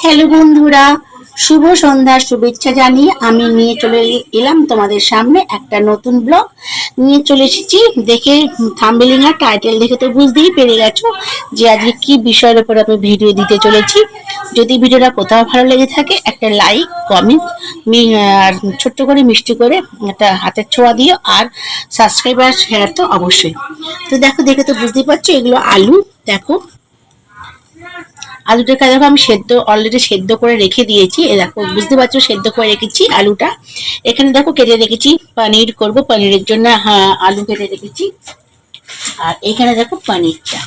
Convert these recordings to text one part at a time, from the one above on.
Hello বন্ধুরা, শুভ সন্ধ্যার শুভেচ্ছা জানিয়ে আমি নিয়ে চলে এলাম তোমাদের সামনে একটা নতুন ব্লগ নিয়ে চলে এসেছি। দেখে থাম্বনেল আর টাইটেল দেখে তো বুঝতেই পেরে গেছো যে আজকে কি বিষয়ের উপর আমি ভিডিও দিতে চলেছি। যদি ভিডিওটা কোথাও ভালো লেগে থাকে একটা লাইক কমেন্ট আর ছোট্ট করে মিষ্টি করে একটা হাতের ছোঁয়া দিও, আর সাবস্ক্রাইব আর শেয়ার তো অবশ্যই। তো দেখো, দেখে তো বুঝতেই পারছো এগুলো আলু। দেখো আলুটাকে দেখো আমি অলরেডি সেদ্ধ করে রেখে দিয়েছি। এ দেখো বুঝতে পারছো সেদ্ধ করে রেখেছি আলুটা। এখানে দেখো কেটে রেখেছি পনির করব, পনিরের জন্য আলু কেটে রেখেছি। আর এখানে দেখো পনিরটা,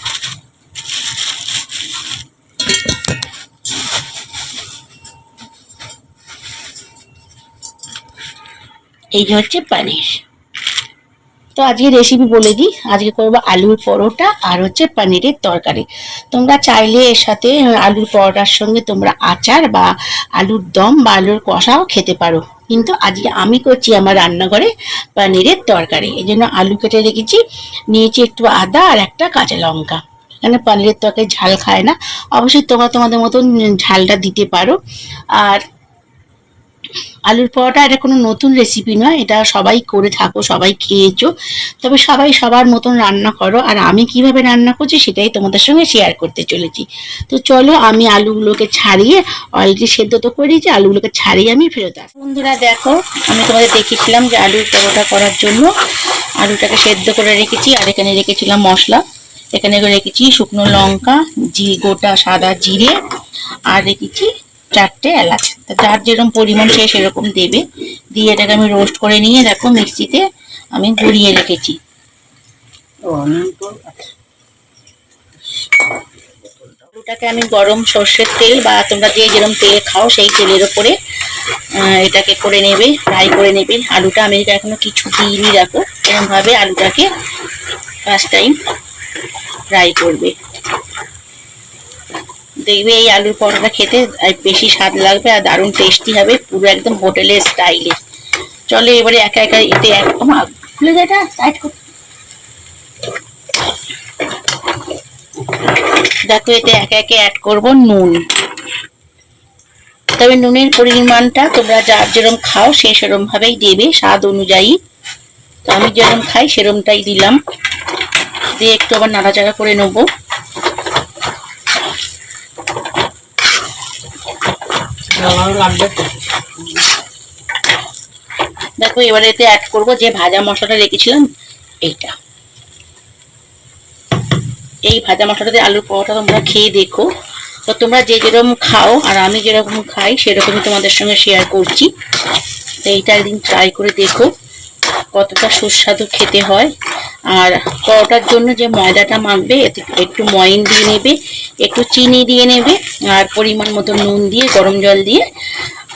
এই যে হচ্ছে পনির। তো আজকে রেসিপি বলে দিই, আজকে করবো আলুর পরোটা আর হচ্ছে পনিরের তরকারি। তোমরা চাইলে এর সাথে আলুর পরোটার সঙ্গে তোমরা আচার বা আলুর দম বা আলুর কষাও খেতে পারো, কিন্তু আজকে আমি করছি আমার রান্নাঘরে পনিরের তরকারি। এই জন্য আলু কেটে রেখেছি, নিয়েছি একটু আদা আর একটা কাঁচা লঙ্কা। এখানে পনিরের তরকারি ঝাল খায় না, অবশ্যই তোমরা তোমাদের মতন ঝালটা দিতে পারো। আর আলুর পরোটা এটা কোনো নতুন রেসিপি নয়, এটা সবাই করে থাকো, সবাই খেয়েছো। তবে সবাই সবার মতন রান্না করো, আর আমি কিভাবে রান্না করছি সেটাই তোমাদের সঙ্গে শেয়ার করতে চলেছি। তো চলো আমি আলুগুলোকে ছাড়িয়ে, অলরেডি সেদ্ধ তো করে দিয়েছি, আলুগুলোকে ছাড়িয়ে আমি ফেরত আসি। বন্ধুরা দেখো, আমি তোমাদের দেখিয়েছিলাম যে আলুর পরোটা করার জন্য আলুটাকে সেদ্ধ করে রেখেছি। আর এখানে রেখেছিলাম মশলা, এখানে রেখেছি শুকনো লঙ্কা, গোটা সাদা জিরে, আর রেখেছি 4টে এলাচ। যার যেরকম পরিমাণ সে সেরকম দেবে। দিয়ে এটাকে আমি রোস্ট করে নিয়ে দেখো মিক্সিতে আমি গুঁড়িয়ে রেখেছি। আলুটাকে আমি গরম সর্ষের তেল বা তোমরা যে যেরকম তেল খাও সেই তেলের উপরে এটাকে করে নেবে, ফ্রাই করে নেবে। আলুটা আমি এখনো কিছু দিইনি, দেখো এরকম ভাবে আলুটাকে ফার্স্ট টাইম ফ্রাই করবে। দেখবে এই আলুর পরোটা খেতে বেশি স্বাদ লাগবে আর দারুণ টেস্টি হবে, পুরো একদম হোটেলের স্টাইলে। চলো এবারে একা একা এতে খুলে যেটা টাইট করতে। দেখো এতে একে একে অ্যাড করবো নুন। তবে নুনের পরিমাণটা তোমরা যার যেরকম খাও সে সেরকম ভাবেই দেবে, স্বাদ অনুযায়ী। তো আমি যেরকম খাই সেরকমটাই দিলাম। দিয়ে একটু আবার নাড়াচাড়া করে নেবো। দেখো এবারে এতে অ্যাড করবো যে ভাজা মশলাটা রেখেছিলাম, এইটা। এই ভাজা মশলাতে আলুর পরোটা তোমরা খেয়ে দেখো। তো তোমরা যে যেরকম খাও আর আমি যেরকম খাই সেরকমই তোমাদের সঙ্গে শেয়ার করছি। তো এইটা একদিন ট্রাই করে দেখো কতটা সুস্বাদু খেতে হয়। আর পরোটার জন্য যে ময়দাটা মাখবে এতে একটু ময়ন দিয়ে নেবে, একটু চিনি দিয়ে নেবে, আর পরিমাণ মতো নুন দিয়ে গরম জল দিয়ে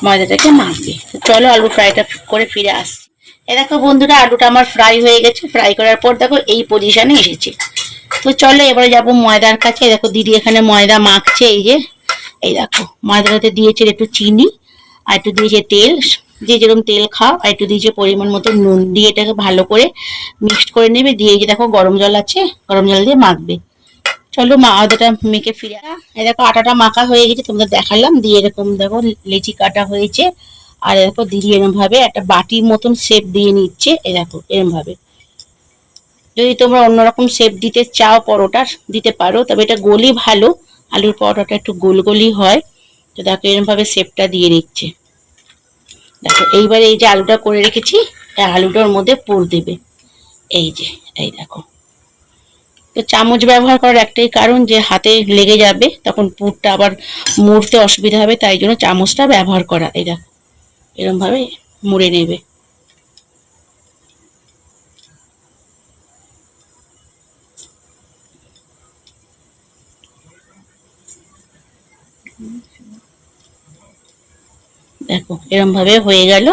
ময়দাটাকে মাখবে। তো চলো আলু ফ্রাইটা করে ফিরে আসছি। এ দেখো বন্ধুরা, আলুটা আমার ফ্রাই হয়ে গেছে। ফ্রাই করার পর দেখো এই পজিশনে এসেছে। তো চলো এবারে যাবো ময়দার কাছে। দেখো দিদি এখানে ময়দা মাখছে, এই যে এই দেখো ময়দাটাতে দিয়েছে একটু চিনি আর একটু দিয়েছে তেল, যে যেরকম তেল খাও, আর একটু দিয়েছে পরিমাণ মতো নুন। দিয়ে এটাকে ভালো করে মিক্সড করে নেবে। দিয়ে এই যে দেখো গরম জল আছে, গরম জল দিয়ে মাখবে। চলো আদাটা মেখে ফিরে এই দেখো আটাটা মাখা হয়ে গেছে, তোমাদের দেখালাম। দিয়ে এরকম দেখো লেচি কাটা হয়েছে। আর দেখো দিদি এরকম ভাবে একটা বাটির মতন শেপ দিয়ে নিচ্ছে, এই দেখো এরকম ভাবে। যদি তোমরা অন্যরকম শেপ দিতে চাও পরোটার দিতে পারো, তবে এটা গোলই ভালো, আলুর পরোটাটা একটু গোল গোলই হয়। তো দেখো এরকম ভাবে শেপটা দিয়ে নিচ্ছে। দেখো এইবারে এই যে আলুটা করে রেখেছি, এই আলুটার মধ্যে পুর দেবে। এই যে এই দেখো। তো চামচ ব্যবহার করার একটাই কারণ যে হাতে লেগে যাবে, তখন পুরটা আবার মুড়তে অসুবিধা হবে, তাই জন্য চামচটা ব্যবহার করা। এই দেখো এরকম ভাবে মুড়ে নেবে। দেখো এরকম ভাবে হয়ে গেল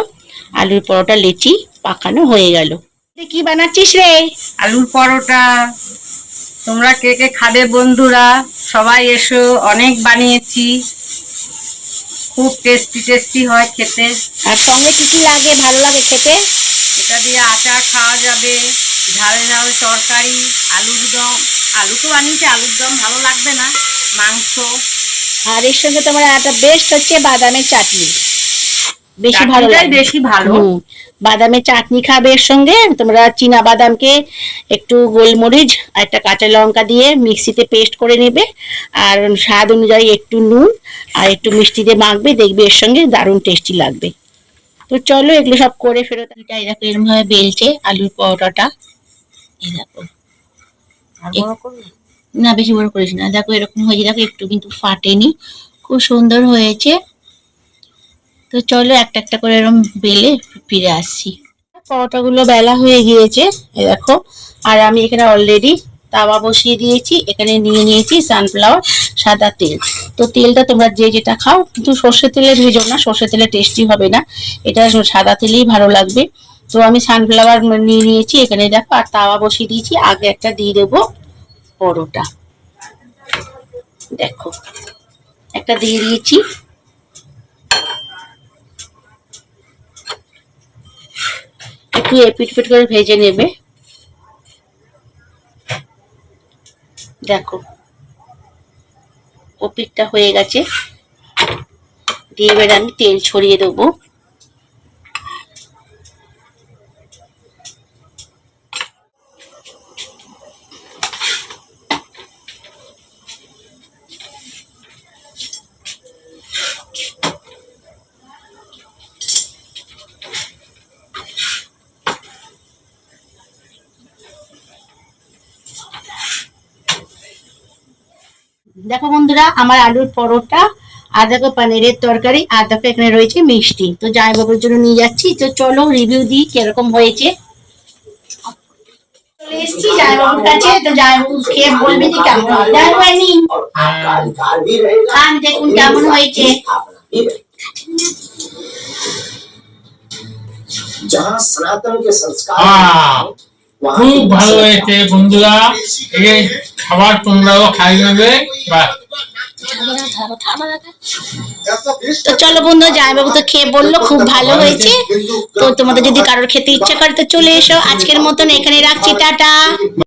আলুর পরোটা লেচি পাকানো হয়ে গেল। কি বানাচ্ছিস রে? আলুর পরোটা। তোমরা কে কে খাবে বন্ধুরা? সবাই এসো, অনেক বানিয়েছি, খুব টেস্টি টেস্টি হয় খেতে। আর সঙ্গে কি কি লাগে, ভালো লাগে খেতে? এটা দিয়ে আচার খাওয়া যাবে, ঝাল ঝাল তরকারি, আলুর দম। আলু তো বানিয়েছি, আলুর দম ভালো লাগবে না। মাংস, আর এর সঙ্গে তোমার একটা বেস্ট হচ্ছে বাদামের চাটনি, বেশি ভালো চাটনিটাই লাগে। বেশি ভালো। বাদামের চাটনি খাবে এর সঙ্গে, তোমরা চীনা বাদামকে একটু গোলমরিচ আর একটা কাঁচা লঙ্কা দিয়ে মিক্সিতে পেস্ট করে নেবে, আর স্বাদ অনুযায়ী একটু নুন আর একটু মিষ্টি দিয়ে মাখবে, দেখবে এর সঙ্গে দারুণ টেস্টি লাগবে। তো চলো এগুলো সব করে ফেরত। এই দেখো এরকম ভাবে বেলছে আলুর পরোটাটা, এই দেখো। না বেশি বড় করিস না, দেখো এরকম হয়েছে, দেখো একটু কিন্তু ফাটেনি, খুব সুন্দর হয়েছে। তো চলো একটা একটা করে এরকম বেলে ফিরে আসছি। পরোটাগুলো বেলা হয়ে গিয়েছে, এই দেখো। আর আমি এখানে অলরেডি তাওয়া বসিয়ে দিয়েছি, এখানে নিয়ে নিয়েছি সানফ্লাওয়ার সাদা তেল। তো তেলটা তোমরা যে যেটা খাও, কিন্তু সর্ষের তেলে ভেজো না, সর্ষের তেলে টেস্টি হবে না, এটা সাদা তেলেই ভালো লাগবে। তো আমি সানফ্লাওয়ার নিয়ে নিয়েছি এখানে দেখো, আর তাওয়া বসিয়ে দিয়েছি। আগে একটা দিয়ে দেবো পরোটা, দেখো একটা দিয়ে দিয়েছি। একটু এপিট পিট করে ভেজে নেবে, দেখো ওপিটটা হয়ে গেছে। দিয়ে এবার আমি তেল ছড়িয়ে দেবো। দেখো বন্ধুরা, আমার আলুর পরোটা, আর দেখো পনিরের তরকারি, আর দেখো এখানে রয়েছে মিষ্টি। তো জামাইবাবুর জন্য নিয়ে যাচ্ছি। তো চলো রিভিউ দিই কিরকম হয়েছে। চলে এসেছি জামাইবাবুর কাছে, তো জামাইবাবু খেয়ে বলবে যে কেমন হয়েছে। খান, দেখুন কেমন হয়েছে। খুব ভালো হয়েছে বন্ধুরা, এই খাবার তোমরাও খাই নেবে। তো চলো বন্ধু, জামাইবাবু তো খেয়ে বললো খুব ভালো হয়েছে। তো তোমাদের যদি কারোর খেতে ইচ্ছা করে তো চলে এসো। আজকের মতন এখানে রাখছি, টাটা।